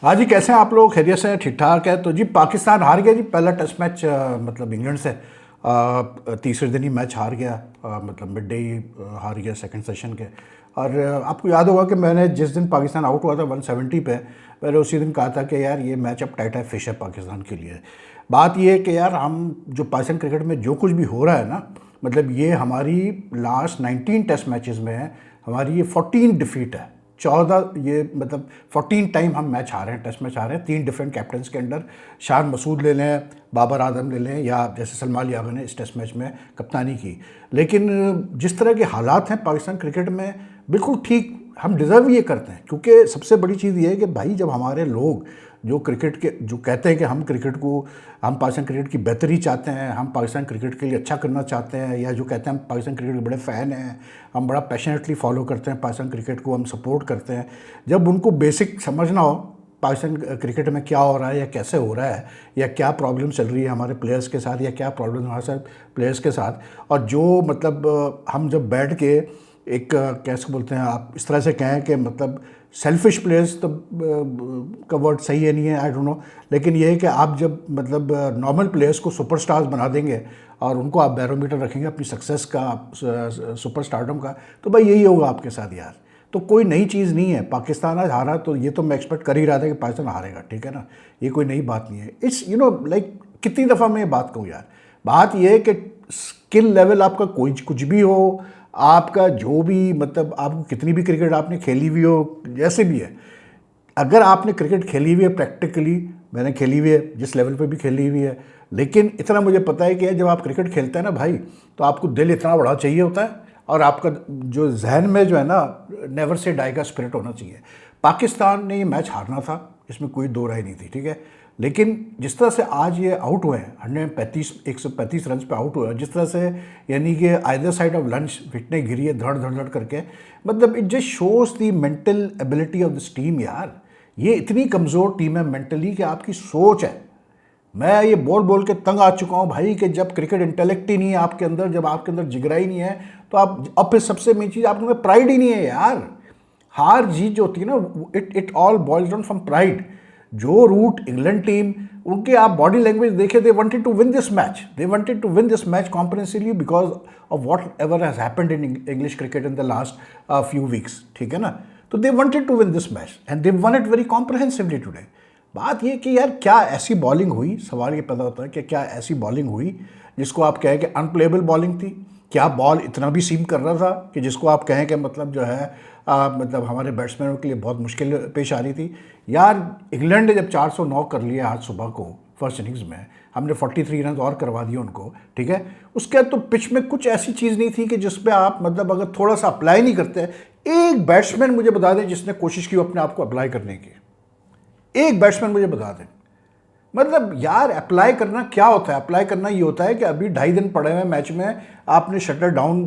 हाँ जी, कैसे हैं आप लोग? खैरियत से हैं? ठीक ठाक है। तो जी पाकिस्तान हार गया जी पहला टेस्ट मैच मतलब इंग्लैंड से। तीसरे दिन ही मैच हार गया। मतलब मिड डे ही हार गया सेकंड सेशन के। और आपको याद होगा कि मैंने जिस दिन पाकिस्तान आउट हुआ था 170 पे, मैंने उसी दिन कहा था कि यार ये मैच अब टाइट है, फिश है पाकिस्तान के लिए। बात ये है कि यार हम जो पाकिस्तान क्रिकेट में जो कुछ भी हो रहा है ना, मतलब ये हमारी लास्ट 19 टेस्ट मैचेस में है, हमारी ये 14 डिफीट है। 14 ये मतलब 14 टाइम हम मैच हारे हैं, टेस्ट मैच हारे हैं, 3 डिफरेंट कैप्टन्स के अंडर। शान मसूद ले लें, बाबर आजम ले लें, या जैसे सलमान यागर ने इस टेस्ट मैच में कप्तानी की। लेकिन जिस तरह के हालात हैं पाकिस्तान क्रिकेट में, बिल्कुल ठीक हम डिज़र्व ये करते हैं। क्योंकि सबसे बड़ी चीज़ ये है कि भाई जब हमारे लोग जो क्रिकेट के जो कहते हैं कि हम पाकिस्तान क्रिकेट की बेहतरी चाहते हैं, हम पाकिस्तान क्रिकेट के लिए अच्छा करना चाहते हैं, या जो कहते हैं हम पाकिस्तान क्रिकेट के बड़े फ़ैन हैं, हम बड़ा पैशनेटली फॉलो करते हैं पाकिस्तान क्रिकेट को, हम सपोर्ट करते हैं, जब उनको बेसिक समझना हो पाकिस्तान क्रिकेट में क्या हो रहा है या कैसे हो रहा है, या क्या प्रॉब्लम चल रही है हमारे प्लेयर्स के साथ, या क्या प्रॉब्लम हमारे साथ प्लेयर्स के साथ, और जो मतलब हम जब बैठ के एक कैसे बोलते हैं, आप इस तरह से कहें कि मतलब सेल्फिश प्लेयर्स तो का वर्ड सही है नहीं है, आई डोंट नो, लेकिन ये है कि आप जब मतलब नॉर्मल प्लेयर्स को सुपरस्टार्स बना देंगे और उनको आप बैरोमीटर रखेंगे अपनी सक्सेस का, सुपरस्टारडम का, तो भाई यही होगा आपके साथ यार। तो कोई नई चीज़ नहीं है। पाकिस्तान आज हारा तो ये तो मैं एक्सपेक्ट कर ही रहा था कि पाकिस्तान हारेगा, ठीक है ना, ये कोई नई बात नहीं है। इट्स लाइक कितनी दफ़ा मैं ये बात कहूँ यार, बात ये है कि स्किल लेवल आपका कोई कुछ भी हो, आपका जो भी मतलब आपको कितनी भी क्रिकेट आपने खेली हुई हो, जैसे भी है, अगर आपने क्रिकेट खेली हुई है प्रैक्टिकली, मैंने खेली हुई है जिस लेवल पे भी खेली हुई है, लेकिन इतना मुझे पता है कि जब आप क्रिकेट खेलते हैं ना भाई, तो आपको दिल इतना बड़ा चाहिए होता है, और आपका जो जहन में जो है ना, नेवर से डाई का स्पिरिट होना चाहिए। पाकिस्तान ने ये मैच हारना था, इसमें कोई दो राय नहीं थी, ठीक है। लेकिन जिस तरह से आज ये आउट हुए हैं, 135 रन पे आउट हुए हैं, जिस तरह से, यानी कि आइदर साइड ऑफ लंच विकटें गिरी है धड़ धड़ धड़ करके, मतलब it just shows the mental ability of this team यार। ये इतनी कमज़ोर टीम है मेंटली कि आपकी सोच है। मैं ये बोल बोल के तंग आ चुका हूँ भाई कि जब क्रिकेट इंटेलेक्ट ही नहीं है आपके अंदर, जब आपके अंदर जिगरा ही नहीं है, तो आप अब फिर सबसे मेन चीज़ आपके अंदर प्राइड ही नहीं है यार। हार जीत जो होती है ना, it all boils down from pride. Joe Root England team, उनके आप बॉडी लैंग्वेज देखे, they wanted to win this match, they wanted to win this match comprehensively because of what ever has happened in English cricket in the last few weeks, ठीक है ना। तो they wanted to win this match and they won it very comprehensively today. बात ये कि यार क्या ऐसी बॉलिंग हुई, सवाल ये पैदा होता है कि क्या ऐसी बॉलिंग हुई जिसको आप कहें कि अनप्लेएबल बॉलिंग थी? क्या बॉल इतना भी सीम कर रहा था कि जिसको आप कहें कि मतलब जो है मतलब हमारे बैट्समैनों के लिए बहुत मुश्किल पेश आ रही थी? यार इंग्लैंड ने जब 409 कर लिया आज सुबह को फर्स्ट इनिंग्स में, हमने 43 रन और करवा दिए उनको, ठीक है। उसके बाद तो पिच में कुछ ऐसी चीज़ नहीं थी कि जिस पे आप मतलब अगर थोड़ा सा अप्लाई नहीं करते। एक बैट्समैन मुझे बता दें जिसने कोशिश की अपने आप को अप्लाई करने की, एक बैट्समैन मुझे बता दें। मतलब यार अप्लाई करना क्या होता है? अप्लाई करना ये होता है कि अभी 2.5 दिन पड़े हुए मैच में, आपने शटर डाउन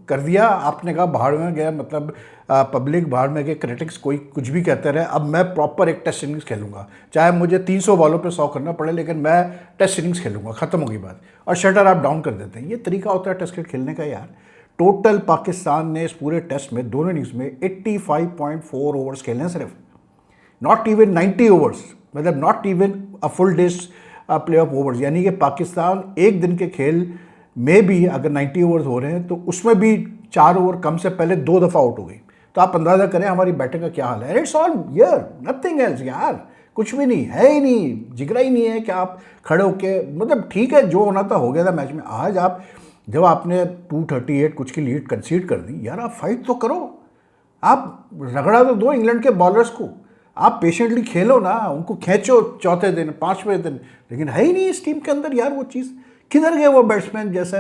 कर दिया, आपने कहा बाहर में गया, मतलब पब्लिक बाहर में गए, क्रिटिक्स कोई कुछ भी कहते रहे, अब मैं प्रॉपर एक टेस्ट इनिंग्स खेलूंगा, चाहे मुझे 300 बॉलों पे 100 करना पड़े, लेकिन मैं टेस्ट इनिंग्स खेलूंगा, खत्म होगी बात, और शटर आप डाउन कर देते हैं। ये तरीका होता है टेस्ट क्रिकेट खेलने का यार। टोटल पाकिस्तान ने इस पूरे टेस्ट में दोनों इनिंग्स में 85.4 ओवर्स खेले हैं सिर्फ, नॉट इवन 90 ओवर्स, मतलब not even a full days play of overs. यानी कि पाकिस्तान एक दिन के खेल में भी अगर 90 ओवर्स हो रहे हैं तो उसमें भी 4 ओवर कम से पहले 2 दफ़ा आउट हो गई। तो आप अंदाज़ा करें हमारी बैटिंग का क्या हाल है। इट्स ऑल यार नथिंग एल्स यार, कुछ भी नहीं है ही नहीं, जिगरा ही नहीं है कि आप खड़े होके, मतलब ठीक है जो होना था हो गया था मैच में। आज आप जब आपने 238 कुछ की लीड कंसीड कर दी, यार आप फाइट तो करो, आप रगड़ा तो दो इंग्लैंड के बॉलर्स को, आप पेशेंटली खेलो ना, उनको खींचो चौथे दिन 5वें दिन, लेकिन है ही नहीं इस टीम के अंदर यार वो चीज़। किधर गए वो बैट्समैन जैसे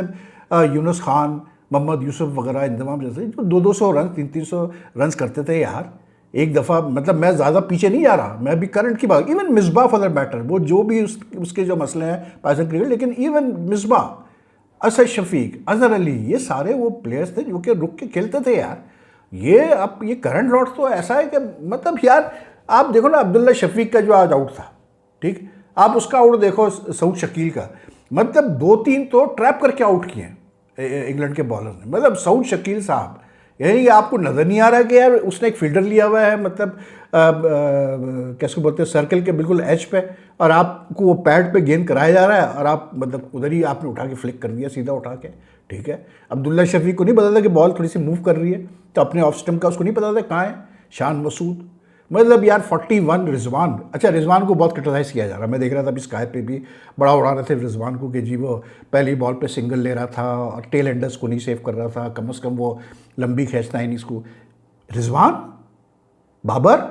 यूनुस खान, मोहम्मद यूसुफ वगैरह, इंतमाम जैसे, जो 200-200 रन 300-300 रन करते थे यार एक दफ़ा। मतलब मैं ज़्यादा पीछे नहीं जा रहा, मैं अभी करंट की बात, even Misbah for that matter, वो जो भी उसके जो मसले हैं पाकिस्तान क्रिकेट, लेकिन इवन मिसबा, असद शफीक, अजहर अली, ये सारे वो प्लेयर्स थे जो कि रुक के खेलते थे यार। ये अब ये करंट लॉट तो ऐसा है कि मतलब यार आप देखो ना, अब्दुल्ला शफीक का जो आज आउट था, ठीक, आप उसका आउट देखो सऊद शकील का, मतलब 2-3 तो ट्रैप करके आउट किए हैं इंग्लैंड के बॉलर ने। मतलब सऊद शकील साहब यानी आपको नज़र नहीं आ रहा कि यार उसने एक फील्डर लिया हुआ है, मतलब कैसे बोलते हैं, सर्कल के बिल्कुल एज पे, और आपको वो पैड पे गेंद कराया जा रहा है और आप मतलब उधर ही आपने उठा के फ्लिक कर दिया सीधा उठा के। ठीक है, अब्दुल्ला शफीक को नहीं पता था कि बॉल थोड़ी सी मूव कर रही है, तो अपने ऑफ स्टम्प का उसको नहीं पता था कहाँ है। शान मसूद, मतलब यार 41। रिजवान, अच्छा रिजवान को बहुत क्रिटिसाइज़ किया जा रहा है, मैं देख रहा था अभी स्काई पे भी बड़ा उड़ा रहे थे रिजवान को कि जी वो पहली बॉल पे सिंगल ले रहा था और टेल एंडर्स को नहीं सेव कर रहा था, कम से कम वो लंबी खींचता इनिंग्स को। रिजवान, बाबर,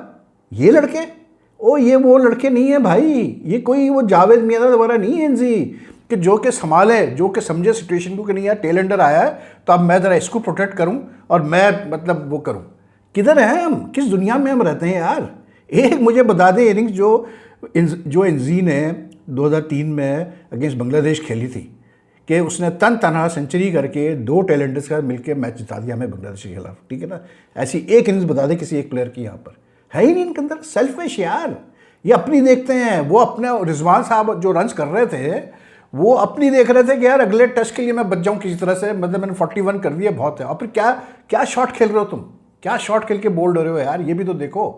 ये लड़के, ओ ये वो लड़के नहीं है भाई, ये कोई वो जावेद मियां दोबारा नहीं है इनसी कि जो के संभाले, जो के समझे सिचुएशन को कि नहीं यार टेल एंडर आया है तो अब मैं ज़रा इसको प्रोटेक्ट करूं और मैं मतलब वो करूं। किधर हैं हम, किस दुनिया में हम रहते हैं यार। एक मुझे बता दें इनिंग्स जो इंजी ने 2003 में अगेंस्ट बांग्लादेश खेली थी कि उसने तन तनहा सेंचुरी करके 2 टेलेंडर्स का मिलकर मैच जिता दिया हमें बांग्लादेश के खिलाफ। ठीक है ना, ऐसी एक इनिंग्स बता दें किसी एक प्लेयर की, यहाँ पर है ही नहीं इनके अंदर। सेल्फिश यार, ये अपनी देखते हैं। वो अपने रिजवान साहब जो रन्स कर रहे थे वो अपनी देख रहे थे कि यार अगले टेस्ट के लिए मैं बच जाऊँ किसी तरह से, मतलब मैंने 41 कर दिया बहुत है। और फिर क्या शॉट खेल रहे हो तुम, क्या शॉट खेल के बोल्ड हो रहे हो यार, ये भी तो देखो।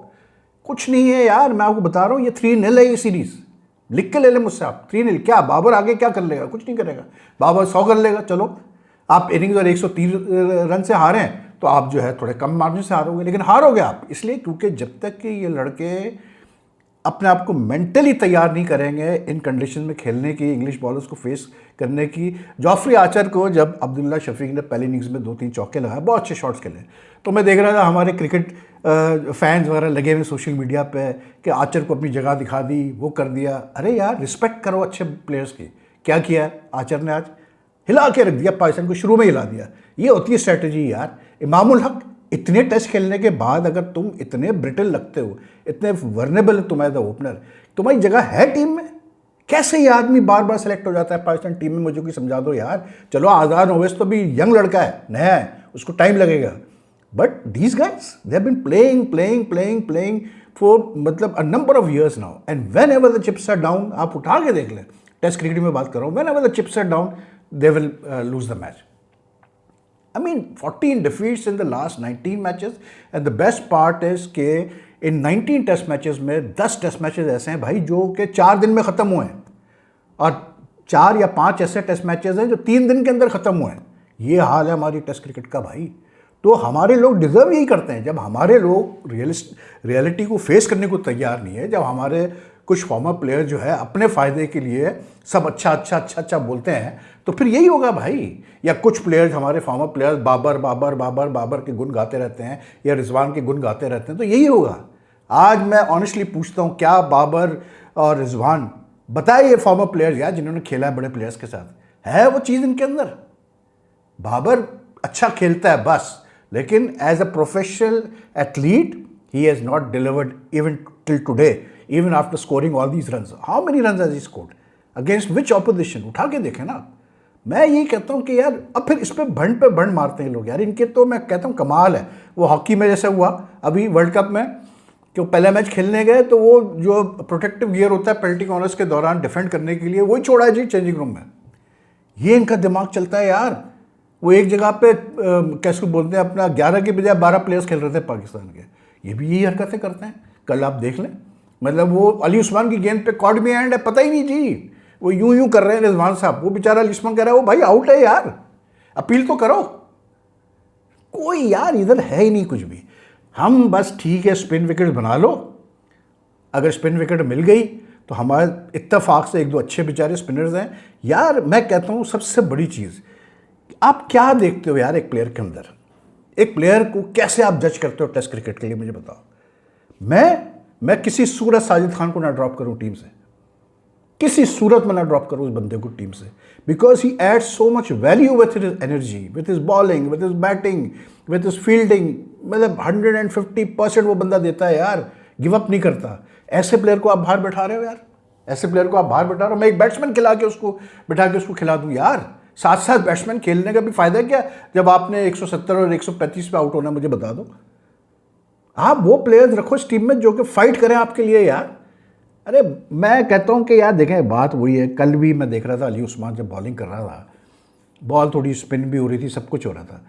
कुछ नहीं है यार, मैं आपको बता रहा हूँ ये 3-0 है ये सीरीज़, लिख के ले लें मुझसे आप। 3-0 क्या, बाबर आगे क्या कर लेगा, कुछ नहीं करेगा। बाबर 100 कर लेगा, चलो आप इनिंग्स और 103 रन से हारे हैं तो आप जो है थोड़े कम मार्जिन से हारोगे, लेकिन हारोगे आप इसलिए क्योंकि जब तक कि ये लड़के अपने आप को मेंटली तैयार नहीं करेंगे इन कंडीशन में खेलने की, इंग्लिश बॉलर्स को फेस करने की। जॉफ्री आर्चर को जब अब्दुल्ला शफीक ने पहली इनिंग्स में 2-3 चौके लगाए, बहुत अच्छे शॉट्स खेले, तो मैं देख रहा था हमारे क्रिकेट फैंस वगैरह लगे हुए सोशल मीडिया पे कि आर्चर को अपनी जगह दिखा दी, वो कर दिया। अरे यार रिस्पेक्ट करो अच्छे प्लेयर्स की। क्या किया आर्चर ने, आज हिला के रख दिया पाकिस्तान को, शुरू में हिला दिया। ये होती है स्ट्रेटजी यार। इमामुल हक, इतने टेस्ट खेलने के बाद अगर तुम इतने ब्रिटल लगते हो, इतने वर्नेबल तुम्हारे द ओपनर, तुम्हारी जगह है टीम में, कैसे ये आदमी बार बार सेलेक्ट हो जाता है पाकिस्तान टीम में, मुझे कोई समझा दो यार। चलो आज़ाद ओवैस तो भी यंग लड़का है, नया है, उसको टाइम लगेगा, but these guys they have been playing for मतलब a number of years now, and when ever the chips are down, आप उठा के देख लें, टेस्ट क्रिकेट में बात कर रहा हूँ, when ever the chips are down they will lose the match. I mean 14 defeats in the last 19 matches, and the best part is कि इन 19 टेस्ट मैचेस में 10 टेस्ट मैचेस ऐसे हैं भाई जो कि 4 दिन में ख़त्म हुए हैं, और 4 या 5 ऐसे टेस्ट मैचेस हैं जो 3 दिन के अंदर ख़त्म हुए हैं। ये हाल है हमारी टेस्ट क्रिकेट का भाई। तो हमारे लोग डिज़र्व यही करते हैं, जब हमारे लोग रियलिटी को फेस करने को तैयार नहीं है, जब हमारे कुछ फॉर्मर प्लेयर जो है अपने फ़ायदे के लिए सब अच्छा बोलते हैं, तो फिर यही होगा भाई। या कुछ प्लेयर्स, हमारे फॉर्मर प्लेयर्स बाबर के गुण गाते रहते हैं या रिजवान के गुण गाते रहते हैं, तो यही होगा। आज मैं ऑनेस्टली पूछता हूँ, क्या बाबर और रिजवान, बताए ये फॉर्मर प्लेयर्स यार जिन्होंने खेला है बड़े प्लेयर्स के साथ, है वो चीज़ इनके अंदर? बाबर अच्छा खेलता है बस, लेकिन as a professional athlete he has not delivered even till today, even after scoring all these runs. How many runs has he scored? Against which opposition? उठा के देखें ना। मैं यही कहता हूँ कि यार अब फिर इस पर भंड मारते हैं लोग यार, इनके तो मैं कहता हूँ कमाल है। वो हॉकी में जैसे हुआ अभी वर्ल्ड कप में कि वो पहला मैच खेलने गए तो वो जो प्रोटेक्टिव गियर होता है पेनल्टी कॉर्नर्स के दौरान डिफेंड करने के लिए, वही छोड़ा है जी चेंजिंग रूम में। ये इनका दिमाग चलता है यार। वो एक जगह पे कैसे बोलते हैं, अपना 11 के बजाय 12 प्लेयर्स खेल रहे थे पाकिस्तान के, ये भी यही हरकतें करते हैं। कल आप देख लें, मतलब वो अली उस्मान की गेंद पे कॉट भी एंड है, पता ही नहीं जी, वो यूं कर रहे हैं रिजवान साहब, वो बेचारा अली उस्मान कह रहा है वो भाई आउट है यार, अपील तो करो। कोई यार इधर है ही नहीं कुछ भी। हम बस ठीक है स्पिन विकेट बना लो, अगर स्पिन विकेट मिल गई तो हमारे इत्तेफाक से 1-2 अच्छे बेचारे स्पिनर्स हैं यार। मैं कहता हूँ सबसे बड़ी चीज़, आप क्या देखते हो यार एक प्लेयर के अंदर, एक प्लेयर को कैसे आप जज करते हो टेस्ट क्रिकेट के लिए, मुझे बताओ। मैं किसी सूरत साजिद खान को ना ड्रॉप करूं टीम से, किसी सूरत में ना ड्रॉप करूं उस बंदे को टीम से, because he adds so much value with his energy, with his bowling, with his batting, with his fielding. मतलब 150% वो बंदा देता है यार, गिव अप नहीं करता। ऐसे प्लेयर को आप बाहर बैठा रहे हो यार, ऐसे प्लेयर को आप बाहर बैठा रहे हो। मैं एक बैट्समैन खिला के उसको बिठा के उसको खिला दूं यार, साथ साथ बैट्समैन खेलने का भी फायदा क्या जब आपने 170 और 135 पे आउट होना, मुझे बता दो। आप वो प्लेयर्स रखो इस टीम में जो कि फाइट करें आपके लिए यार। अरे मैं कहता हूँ कि यार देखें, बात वही है, कल भी मैं देख रहा था अली उस्मान जब बॉलिंग कर रहा था, बॉल थोड़ी स्पिन भी हो रही थी, सब कुछ हो रहा था,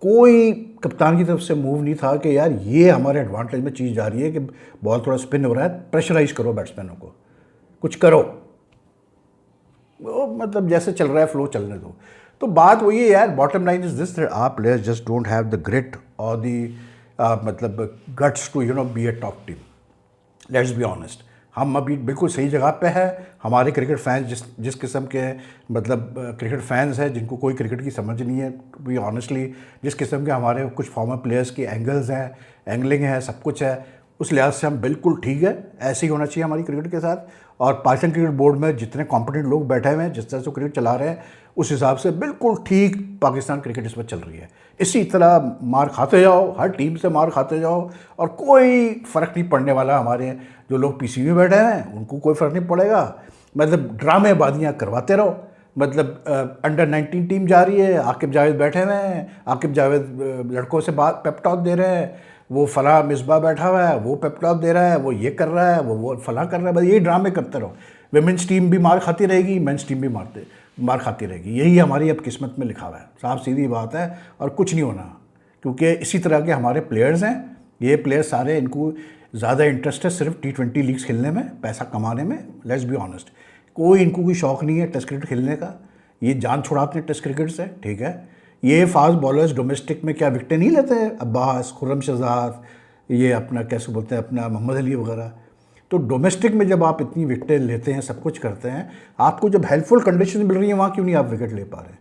कोई कप्तान की तरफ से मूव नहीं था कि यार ये हमारे एडवांटेज में चीज़ जा रही है कि बॉल थोड़ा स्पिन हो रहा है, प्रेशराइज करो बैट्समैनों को, कुछ करो, वो मतलब जैसे चल रहा है फ्लो चलने दो। तो बात वही है यार, bottom line is this, are players just don't have the grit और द मतलब guts to be a top team. Let's be honest, हम अभी बिल्कुल सही जगह पे है। हमारे क्रिकेट फैंस जिस किस्म के मतलब क्रिकेट फैंस हैं जिनको कोई क्रिकेट की समझ नहीं है, टू बी ऑनेस्टली, जिस किस्म के हमारे कुछ फॉर्मर प्लेयर्स की एंगल्स हैं, एंगलिंग है, सब कुछ है, उस लिहाज से हम बिल्कुल ठीक है। ऐसे ही होना चाहिए हमारी क्रिकेट के साथ। और पाकिस्तान क्रिकेट बोर्ड में जितने कॉम्पिटेंट लोग बैठे हुए हैं, जिस तरह से क्रिकेट चला रहे हैं, उस हिसाब से बिल्कुल ठीक पाकिस्तान क्रिकेट इस पर चल रही है। इसी तरह मार खाते जाओ, हर टीम से मार खाते जाओ, और कोई फ़र्क नहीं पड़ने वाला। हमारे जो लोग पीसीबी में बैठे हैं उनको कोई फ़र्क नहीं पड़ेगा। मतलब ड्रामेबाजियाँ करवाते रहो। मतलब अंडर 19 टीम जा रही है, आकिब जावेद बैठे हुए हैं, आकिब जावेद लड़कों से बात पेप टॉक दे रहे हैं, वो फलां मिसबा बैठा हुआ है, वो पेप टॉक दे रहा है, वो ये कर रहा है, वो फलां कर रहा है। बस यही ड्रामे करते रहो। विमेंस टीम भी मार खाती रहेगी, मेंस टीम भी मार खाती रहेगी। यही हमारी अब किस्मत में लिखा हुआ है, साफ सीधी बात है। और कुछ नहीं होना, क्योंकि इसी तरह के हमारे प्लेयर्स हैं। ये प्लेयर्स सारे, इनको ज़्यादा इंटरेस्ट है सिर्फ T20 लीग्स खेलने में, पैसा कमाने में। लेट्स बी ऑनेस्ट, कोई इनको कोई शौक़ नहीं है टेस्ट क्रिकेट खेलने का। ये जान छुड़ाते हैं टेस्ट क्रिकेट से, ठीक है। ये फास्ट बॉलर्स डोमेस्टिक में क्या विकटें नहीं लेते हैं, अब्बास, खुर्रम शहजाद, ये अपना कैसे बोलते हैं अपना मोहम्मद अली वगैरह। तो डोमेस्टिक में जब आप इतनी विकटें लेते हैं, सब कुछ करते हैं, आपको जब हेल्पफुल कंडीशन मिल रही है, वहाँ क्यों नहीं आप विकेट ले पा रहे हैं?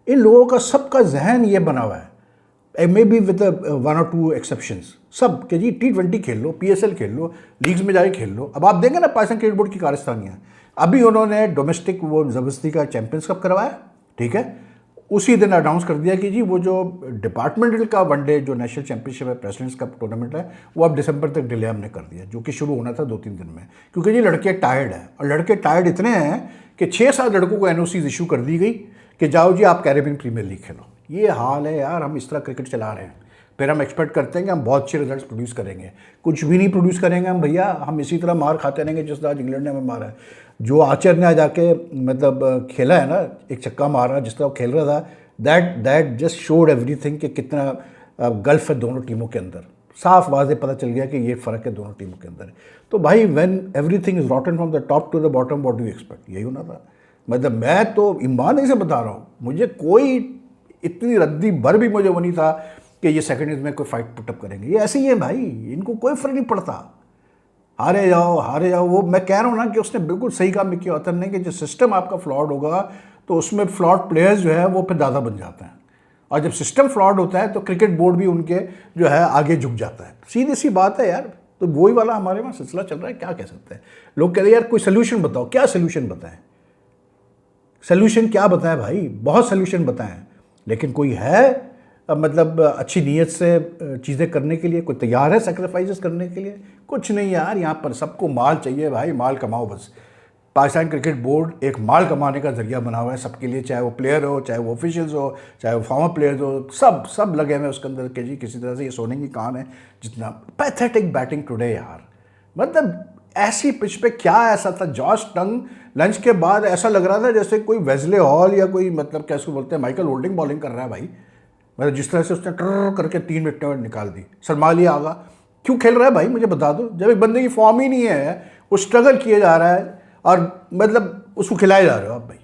इन लोगों का सबका जहन ये बना हुआ है, may be with 1 or 2 exceptions, सब कि जी T20 खेल लो, PSL खेल लो, लीग्स में जाके खेल लो। अब आप देंगे ना पाकिस्तान क्रिकेट बोर्ड की कारस्तानियाँ, अभी उन्होंने डोमेस्टिक वो ज़बरदस्ती का चैम्पियंस कप करवाया, ठीक है। उसी दिन अनाउंस कर दिया कि जी वो जो डिपार्टमेंटल का वनडे जो नेशनल चैंपियनशिप है, प्रेसिडेंट्स कप टूर्नामेंट है, वो अब दिसंबर तक डिले हमने कर दिया, जो कि शुरू होना था 2-3 दिन में। क्योंकि जी लड़के टायर्ड हैं, और लड़के टायर्ड इतने हैं कि 6-7 लड़कों को NOCs इशू कर दी गई कि जाओ जी आप कैरेबियन प्रीमियर लीग खेलो। ये हाल है यार, हम इस तरह क्रिकेट चला रहे हैं। फिर हम एक्सपेक्ट करते हैं कि हम बहुत अच्छे रिजल्ट्स प्रोड्यूस करेंगे। कुछ भी नहीं प्रोड्यूस करेंगे हम भैया, हम इसी तरह मार खाते रहेंगे जिस तरह आज इंग्लैंड ने हमें मारा है। जो आर्चर ने जाके मतलब खेला है ना, एक छक्का मारा जिस तरह वो खेल रहा था, दैट जस्ट शोड एवरीथिंग कि कितना गल्फ है दोनों टीमों के अंदर। साफ वाज़े पता चल गया कि ये फ़र्क है दोनों टीमों के अंदर। तो भाई when everything is rotten from the top to the bottom, what do you expect? यही होना था। मतलब मैं तो ईमानदारी से बता रहा हूँ, मुझे कोई इतनी रद्दी भर भी मुझे वो नहीं था कि ये सेकंड इनिंग्स में कोई फाइट पुटअप करेंगे। ये ऐसे ही है भाई, इनको कोई फ़र्क नहीं पड़ता, हारे जाओ हारे जाओ। वो मैं कह रहा हूँ ना कि उसने बिल्कुल सही काम किया होता है कि जो सिस्टम आपका फ्लॉड होगा तो उसमें फ्लॉड प्लेयर्स जो है वो फिर दादा बन जाते हैं, और जब सिस्टम फ्लॉड होता है तो क्रिकेट बोर्ड भी उनके जो है आगे झुक जाता है। सीधी सी बात है यार। तो वही वाला हमारे वहाँ सिलसिला चल रहा है, क्या कह सकते हैं। लोग कह रहे हैं यार कोई सोल्यूशन बताओ, क्या सोल्यूशन बताएं? सोल्यूशन क्या बताएं भाई, बहुत सोल्यूशन बताएं, लेकिन कोई है मतलब अच्छी नीयत से चीज़ें करने के लिए? कोई तैयार है सेक्रीफाइसेस करने के लिए? कुछ नहीं यार, यहाँ पर सबको माल चाहिए भाई, माल कमाओ बस। पाकिस्तान क्रिकेट बोर्ड एक माल कमाने का जरिया बना हुआ है सबके लिए, चाहे वो प्लेयर हो, चाहे वो ऑफिशियल्स हो, चाहे वो फॉर्मर प्लेयर्स हो, सब लगे हुए हैं उसके अंदर के जी किसी तरह से ये सोने की कान है। जितना पैथेटिक बैटिंग टुडे यार, मतलब ऐसी पिच पे क्या ऐसा था? जॉश टंग लंच के बाद ऐसा लग रहा था जैसे कोई वेस्ले हॉल या कोई मतलब कैसे बोलते हैं माइकल होल्डिंग बॉलिंग कर रहा है भाई। मतलब जिस तरह से उसने ट्र करके 3 विकेटें निकाल दी। सरमाली आगा क्यों खेल रहा है भाई, मुझे बता दो। जब एक बंदे की फॉर्म ही नहीं है, वो स्ट्रगल किए जा रहा है, और मतलब उसको खिलाए जा रहे हो आप भाई,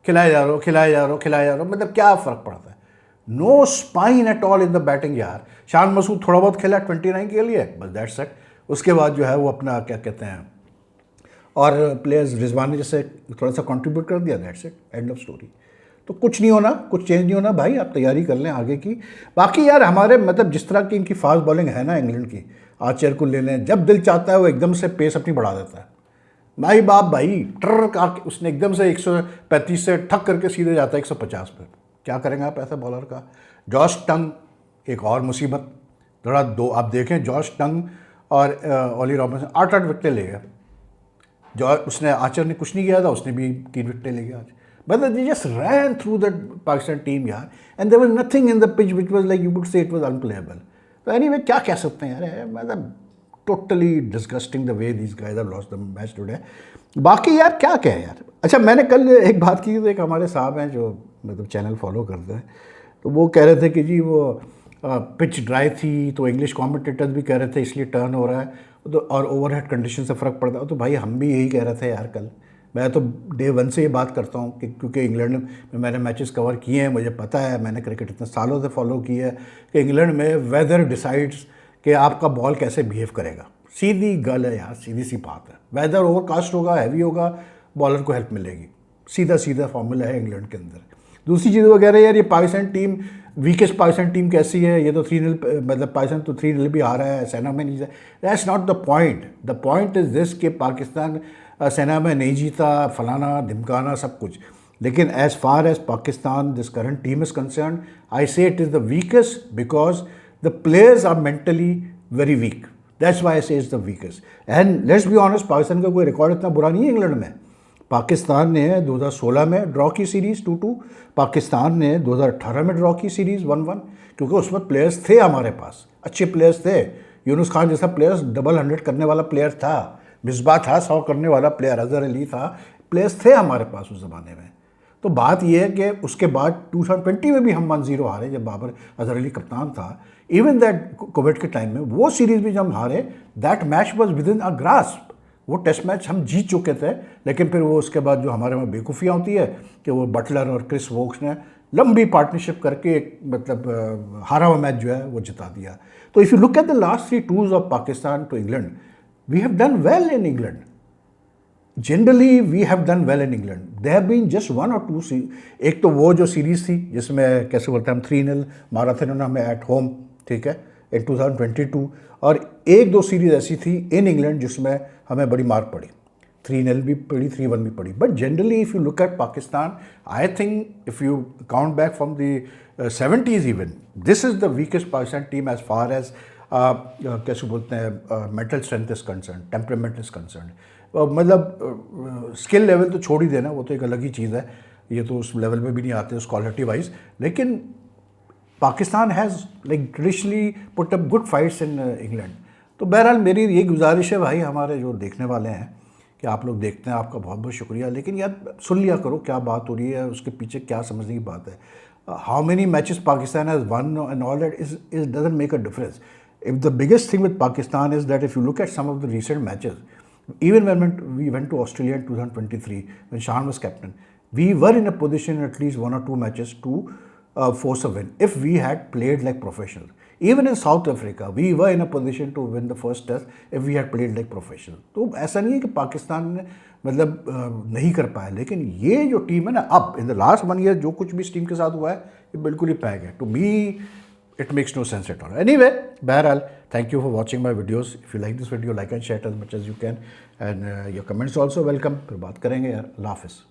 खिलाए जा रहे हो, मतलब क्या फ़र्क पड़ता है? No spine at all in the batting यार। शान मसूद थोड़ा बहुत खेला 29 के लिए, बस दैट्स इट। उसके बाद जो है वो अपना क्या कहते हैं, और प्लेयर्स रिजवान ने जैसे थोड़ा सा कंट्रीब्यूट कर दिया, that's it, end of story. तो कुछ नहीं होना, कुछ चेंज नहीं होना भाई। आप तैयारी कर लें आगे की। बाकी यार हमारे मतलब जिस तरह की इनकी फास्ट बॉलिंग है ना इंग्लैंड की, आर्चर को ले लें, जब दिल चाहता है वो एकदम से पेस अपनी बढ़ा देता है भाई बाप भाई। ट्र का उसने एकदम से 135 से ठक करके सीधे जाता है 150 पर। क्या करेंगे आप ऐसा बॉलर का? जॉश टंग एक और मुसीबत, थोड़ा दो आप देखें, जॉश टंग और ओली रॉबिन्सन 8-8 विकेटें ले गया। जो उसने आर्चर ने कुछ नहीं किया था, उसने भी 3 विकेटें ले गया आज। But they just ran through the Pakistan team यार, and there was nothing in the pitch which was like you could say it was unplayable. So anyway, क्या कह सकते हैं यार, मतलब totally disgusting the way these guys have lost the match today. बाकी यार क्या कहें यार। अच्छा, मैंने कल एक बात की थी, एक हमारे साहब हैं जो मतलब चैनल फॉलो करते हैं, तो वो कह रहे थे कि जी वो पिच ड्राई थी, तो इंग्लिश कमेंटेटर्स भी कह रहे थे इसलिए टर्न हो रहा है, तो और ओवरहेड कंडीशन से फ़र्क पड़ता है। तो भाई हम भी यही कह रहे थे यार कल। मैं तो डे वन से ये बात करता हूँ कि क्योंकि इंग्लैंड में मैंने मैचेस कवर किए हैं, मुझे पता है, मैंने क्रिकेट इतने सालों से फॉलो किया है कि इंग्लैंड में वेदर डिसाइड्स कि आपका बॉल कैसे बिहेव करेगा। सीधी गल है यार, सीधी सी बात है। वेदर ओवरकास्ट होगा, हैवी होगा, बॉलर को हेल्प मिलेगी। सीधा सीधा फॉर्मूला है इंग्लैंड के अंदर। दूसरी चीज़ वो कह रहे हैं यार ये Pakistan team, weakest Pakistan team कैसी है, ये तो 3-0, मतलब पाकिस्तान तो 3-0 भी आ रहा है, सेना में नहीं। That's not the point. The point is this कि पाकिस्तान सेना में नहीं जीता, फलाना धिमकाना सब कुछ। लेकिन as far as Pakistan this current team is concerned, I say it is the weakest because the players are mentally very weak. That's why I say is the weakest. And let's be honest, Pakistan का कोई record इतना बुरा नहीं है England में। पाकिस्तान ने 2016 में draw की सीरीज़ 2-2, पाकिस्तान ने 2018 में ड्रॉ की सीरीज़ 1-1, क्योंकि उस वक्त प्लेयर्स थे हमारे पास, अच्छे प्लेयर्स थे। यूनुस खान जैसा प्लेयर्स डबल 100 करने वाला प्लेयर था, मिसबा था 100 करने वाला प्लेयर, अजहर अली था, प्लेयर्स थे हमारे पास उस ज़माने में। तो बात यह है कि उसके बाद 2020 में भी हम 1-0 हारे जब बाबर अजहर अली कप्तान था। इवन दैट कोविड के टाइम में वो सीरीज़ भी जब हम हारे, that match was with in a grasp. वो टेस्ट मैच हम जीत चुके थे, लेकिन फिर वो उसके बाद जो हमारे में बेवकूफ़ियाँ होती है कि वो बटलर और क्रिस वोक्स ने लंबी पार्टनरशिप करके एक मतलब हारा हुआ मैच जो है वो जिता दिया। तो if you look at the last 3 tours of Pakistan to England, we have done well in England. Generally we have done well in England. They have been just 1 और 2 एक तो वो जो सीरीज़ थी जिसमें कैसे बोलते हैं हम 3-0 मारा था इन्होंने हमें एट होम, ठीक है, इन 2022, और 1-2 सीरीज़ ऐसी थी इन इंग्लैंड जिसमें हमें बड़ी मार पड़ी, 3-0 भी पड़ी, 3-1 भी पड़ी। But generally if you look at Pakistan, I think if you count back from the 70s even, this is the weakest Pakistan team as far as कैसे बोलते हैं mental strength is concern, temperament is concern. मतलब skill level तो छोड़ ही देना, वो तो एक अलग ही चीज़ है, ये तो उस लेवल में भी नहीं आते उस क्वालिटी वाइज। लेकिन Pakistan has like traditionally put up good fights in England. तो बहरहाल मेरी ये गुजारिश है भाई हमारे जो देखने वाले हैं कि आप लोग देखते हैं, आपका बहुत बहुत शुक्रिया, लेकिन यार सुन लिया करो क्या बात हो रही है, उसके पीछे क्या समझने की बात है। How many matches Pakistan has won and all that is doesn't make a difference. If the biggest thing with Pakistan is that if you look at some of the recent matches, even when we went to Australia in 2023, when Shan was captain, we were in a position in at least 1 or 2 matches to force a win if we had played like professionals. Even in South Africa, we were in a position to win the first test if we had played like professionals. तो ऐसा नहीं है कि पाकिस्तान ने मतलब नहीं कर पाया, लेकिन ये जो टीम है ना अब इन द लास्ट 1 ईयर जो कुछ भी इस टीम के साथ हुआ है ये बिल्कुल ही पैक है। To me it makes no sense at all. Anyway, Bahral, thank you for watching my videos. If you like this video, like and share it as much as you can, and your comments also welcome. फिर बात करेंगे यार। अल्लाह हाफिज़।